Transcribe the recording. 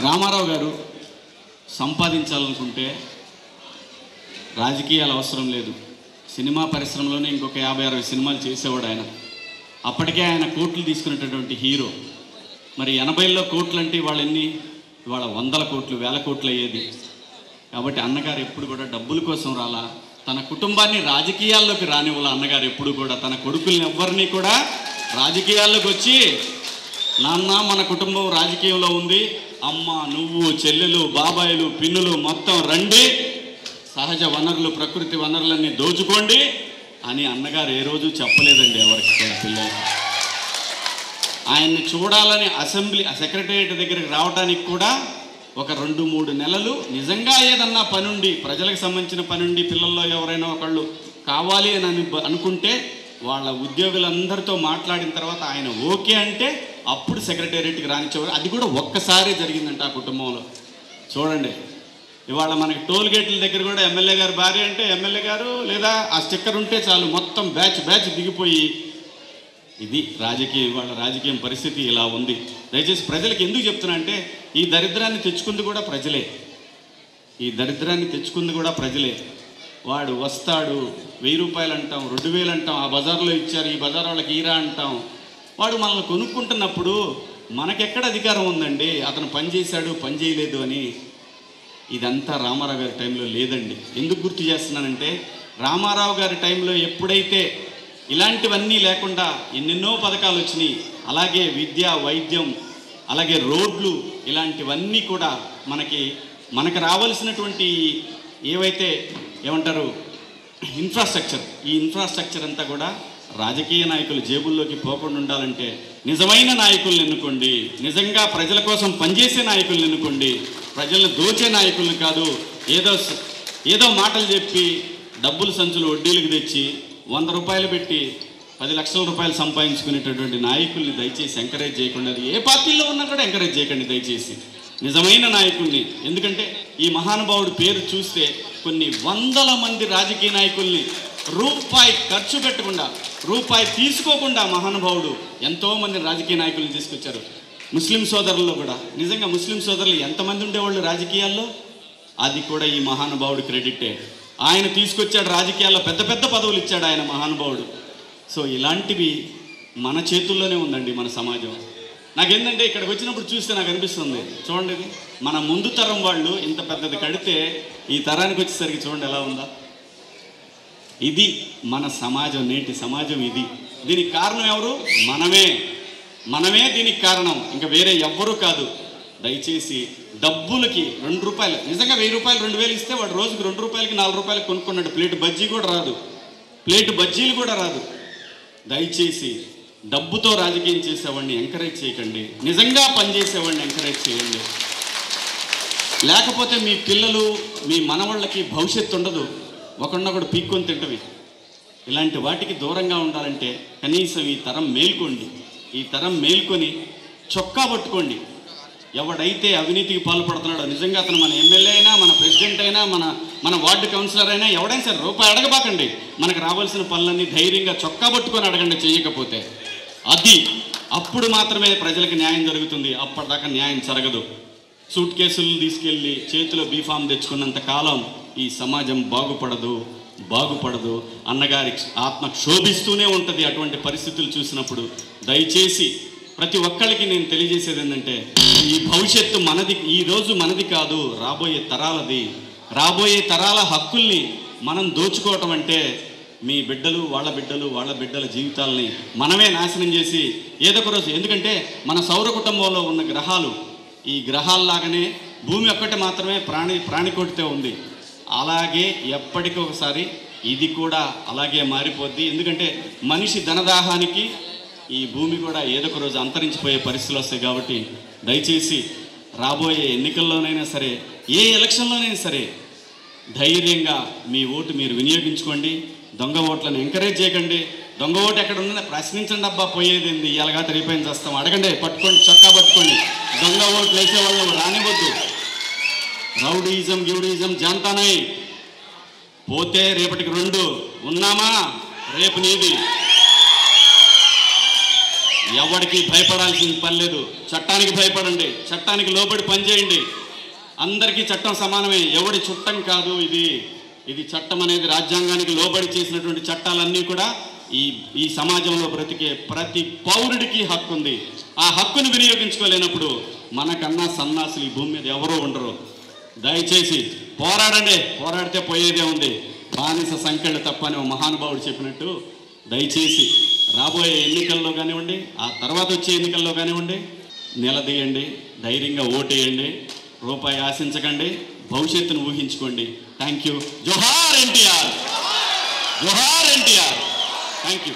రామారావు గారు సంపాదించాలనుకుంటే రాజకీయాలు అవసరం లేదు. సినిమా పరిశ్రమలోనే ఇంకొక 50-60 సినిమాలు చేసేవాడు ఆయన. అప్పటికే ఆయన కోట్లు తీసుకునేటటువంటి హీరో. మరి 80లో కోట్లు అంటే ఇవాళ ఎన్ని? ఇవాళ 100 కోట్లు 1000 కోట్లు అయ్యేది. కాబట్టి అన్నగారు ఎప్పుడు కూడా డబ్బుల కోసం రాలా, తన కుటుంబాన్ని రాజకీయాల్లోకి రానివ్వాల. అన్నగారు ఎప్పుడు కూడా తన కొడుకుల్ని ఎవ్వరినీ కూడా రాజకీయాల్లోకి వచ్చి, నాన్న మన కుటుంబం రాజకీయంలో ఉంది, అమ్మ నువ్వు చెల్లెలు బాబాయిలు పిన్నులు మొత్తం రండి, సహజ వనరులు ప్రకృతి వనరులన్నీ దోచుకోండి అని అన్నగారు ఏ రోజు చెప్పలేదండి ఎవరికి పిల్లలు. ఆయన్ని చూడాలని అసెంబ్లీ సెక్రటేరియట్ దగ్గరికి రావడానికి కూడా ఒక 2-3 నెలలు నిజంగా ఏదన్నా పనుండి, ప్రజలకు సంబంధించిన పనుండి, పిల్లల్లో ఎవరైనా ఒకళ్ళు కావాలి అని అనుకుంటే వాళ్ళ ఉద్యోగులందరితో మాట్లాడిన తర్వాత ఆయన ఓకే అంటే అప్పుడు సెక్రటేరియట్కి రానిచ్చేవారు. అది కూడా ఒక్కసారి జరిగిందంట ఆ కుటుంబంలో. చూడండి, ఇవాళ మనకి టోల్ గేట్ల దగ్గర కూడా ఎమ్మెల్యే గారు భార్య అంటే ఎమ్మెల్యే గారు లేదా ఆ స్టిక్కర్ ఉంటే చాలు మొత్తం బ్యాచ్ దిగిపోయి, ఇది రాజకీయం. ఇవాళ రాజకీయం పరిస్థితి ఇలా ఉంది. దయచేసి ప్రజలకు ఎందుకు చెప్తున్నా అంటే, ఈ దరిద్రాన్ని తెచ్చుకుంది కూడా ప్రజలే. వాడు వస్తాడు, 1000 రూపాయలు అంటాం, 2000 అంటాం, ఆ బజార్లో ఇచ్చారు, ఈ బజార్ వాళ్ళకి ఈరా అంటాం. వాడు మనల్ని కొనుక్కుంటున్నప్పుడు మనకెక్కడ అధికారం ఉందండి? అతను పని చేశాడు, పని చేయలేదు అని. ఇదంతా రామారావు గారి టైంలో లేదండి. ఎందుకు గుర్తు చేస్తున్నానంటే, రామారావు గారి టైంలో ఎప్పుడైతే ఇలాంటివన్నీ లేకుండా ఎన్నెన్నో పథకాలు వచ్చినాయి, అలాగే విద్య వైద్యం అలాగే రోడ్లు ఇలాంటివన్నీ కూడా మనకి రావాల్సినటువంటి ఏవైతే ఏమంటారు ఇన్ఫ్రాస్ట్రక్చర్, ఈ ఇన్ఫ్రాస్ట్రక్చర్ అంతా కూడా రాజకీయ నాయకులు జేబుల్లోకి పోకుండా ఉండాలంటే నిజమైన నాయకుల్ని ఎన్నుకోండి, నిజంగా ప్రజల కోసం పనిచేసే నాయకుల్ని ఎన్నుకోండి, ప్రజలను దోచే నాయకుల్ని కాదు. ఏదో మాటలు చెప్పి డబ్బులు సంచులు వడ్డీలకు తెచ్చి 100 రూపాయలు పెట్టి 10 లక్షల రూపాయలు సంపాదించుకునేటటువంటి నాయకుల్ని దయచేసి ఎంకరేజ్ చేయకుండా, అది ఏ పార్టీలో ఉన్నా కూడా ఎంకరేజ్ చేయకండి దయచేసి. నిజమైన నాయకుల్ని, ఎందుకంటే ఈ మహానుభావుడి పేరు చూస్తే కొన్ని 100ల మంది రాజకీయ నాయకుల్ని రూపాయి ఖర్చు పెట్టకుండా, రూపాయి తీసుకోకుండా మహానుభావుడు ఎంతోమంది రాజకీయ నాయకుల్ని తీసుకొచ్చారు. ముస్లిం సోదరుల్లో కూడా నిజంగా ముస్లిం సోదరులు ఎంతమంది ఉండేవాళ్ళు రాజకీయాల్లో, అది కూడా ఈ మహానుభావుడు క్రెడిటే. ఆయన తీసుకొచ్చాడు, రాజకీయాల్లో పెద్ద పెద్ద పదవులు ఇచ్చాడు ఆయన మహానుభావుడు. సో ఇలాంటివి మన చేతుల్లోనే ఉందండి మన సమాజం. నాకేంటంటే ఇక్కడికి వచ్చినప్పుడు చూస్తే నాకు అనిపిస్తుంది, చూడండి ఇది మన ముందు తరం వాళ్ళు ఇంత పెద్దది కడితే ఈ తరానికి వచ్చేసరికి చూడండి ఎలా ఉందా. ఇది మన సమాజం, నేటి సమాజం ఇది. దీనికి కారణం ఎవరు? మనమే దీనికి కారణం, ఇంకా వేరే ఎవ్వరూ కాదు. దయచేసి డబ్బులకి 2 రూపాయలు, నిజంగా 1000 రూపాయలు 2000 ఇస్తే వాడు రోజుకి 2 రూపాయలకి 4 రూపాయలకి కొనుక్కున్నాడు. ప్లేట్ బజ్జీలు కూడా రాదు. దయచేసి డబ్బుతో రాజకీయం చేసేవాడిని ఎంకరేజ్ చేయకండి, నిజంగా పనిచేసేవాడిని ఎంకరేజ్ చేయండి. లేకపోతే మీ పిల్లలు మీ మనవాళ్ళకి భవిష్యత్తు ఉండదు, ఒకడినొకడు పీక్కొని తింటవి. ఇలాంటి వాటికి దూరంగా ఉండాలంటే కనీసం ఈ తరం మేల్కొని చొక్కా పట్టుకోండి. ఎవడైతే అవినీతికి పాల్పడుతున్నాడో, నిజంగా అతను మన ఎమ్మెల్యే అయినా, మన ప్రెసిడెంట్ అయినా, మన వార్డు కౌన్సిలర్ అయినా, ఎవడైనా సరే రూపాయి అడగబాకండి. మనకు రావాల్సిన పనులన్నీ ధైర్యంగా చొక్కా పట్టుకొని అడగండి. చేయకపోతే అప్పుడు మాత్రమే ప్రజలకు న్యాయం జరుగుతుంది, అప్పటిదాకా న్యాయం జరగదు. సూట్ కేసులు తీసుకెళ్ళి చేతిలో బీఫామ్ తెచ్చుకున్నంత కాలం ఈ సమాజం బాగుపడదు. అన్నగారి ఆత్మ క్షోభిస్తూనే ఉంటుంది అటువంటి పరిస్థితులు చూసినప్పుడు. దయచేసి ప్రతి ఒక్కరికి నేను తెలియజేసేది ఏంటంటే, ఈ భవిష్యత్తు మనది, ఈరోజు మనది కాదు, రాబోయే తరాలది. రాబోయే తరాల హక్కుల్ని మనం దోచుకోవటం అంటే మీ బిడ్డలు వాళ్ళ బిడ్డల జీవితాలని మనమే నాశనం చేసి ఏదో ఒక రోజు, ఎందుకంటే మన సౌర కుటుంబంలో ఉన్న గ్రహాలు ఈ గ్రహాల్లాగానే భూమి ఒక్కటి మాత్రమే ప్రాణికోటితో ఉంది. అలాగే ఎప్పటికొకసారి ఇది కూడా అలాగే మారిపోద్ది. ఎందుకంటే మనిషి ధనదాహానికి ఈ భూమి కూడా ఏదో ఒక రోజు అంతరించిపోయే పరిస్థితులు వస్తాయి. కాబట్టి దయచేసి రాబోయే ఎన్నికల్లోనైనా సరే, ఏ ఎలక్షన్లోనైనా సరే ధైర్యంగా మీ ఓటు మీరు వినియోగించుకోండి. దొంగ ఓట్లను ఎంకరేజ్ చేయకండి. దొంగ ఓటు ఎక్కడ ఉందని ప్రశ్నించండి. అబ్బా పోయేది ఏంది, ఇలాగా రేపైన చేస్తాం అడగండి, పట్టుకోండి, చొక్కా పట్టుకోండి. దొంగ ఓట్లు వేసే వాళ్ళు రానివద్దు. రౌడీజం జాంతానై పోతే రేపటికి 2 ఉన్నామా, రేపు నీది. ఎవరికి భయపడాల్సిన పని లేదు. చట్టానికి భయపడండి, చట్టానికి లోబడి పనిచేయండి. అందరికీ చట్టం సమానమే, ఎవడి చుట్టం కాదు ఇది చట్టం అనేది రాజ్యాంగానికి లోబడి చేసినటువంటి చట్టాలన్నీ కూడా ఈ సమాజంలో బ్రతికే ప్రతి పౌరుడికి హక్కు ఉంది. ఆ హక్కును వినియోగించుకోలేనప్పుడు మనకన్నా సన్నాసులు ఈ భూమి మీద ఎవరో ఉండరు. దయచేసి పోరాడండి, పోరాడితే పోయేదే ఉంది. బానిస సంఖ్యలు తప్పని ఓ మహానుభావుడు చెప్పినట్టు దయచేసి రాబోయే ఎన్నికల్లో కానివ్వండి, ఆ తర్వాత వచ్చే ఎన్నికల్లో కానివ్వండి, నిలదీయండి, ధైర్యంగా ఓటేయండి, రూపాయి ఆశించకండి, భవిష్యత్తును ఊహించుకోండి. Thank you. జోహార్ ఎన్టీఆర్, జోహార్ ఎన్టీఆర్. Thank you.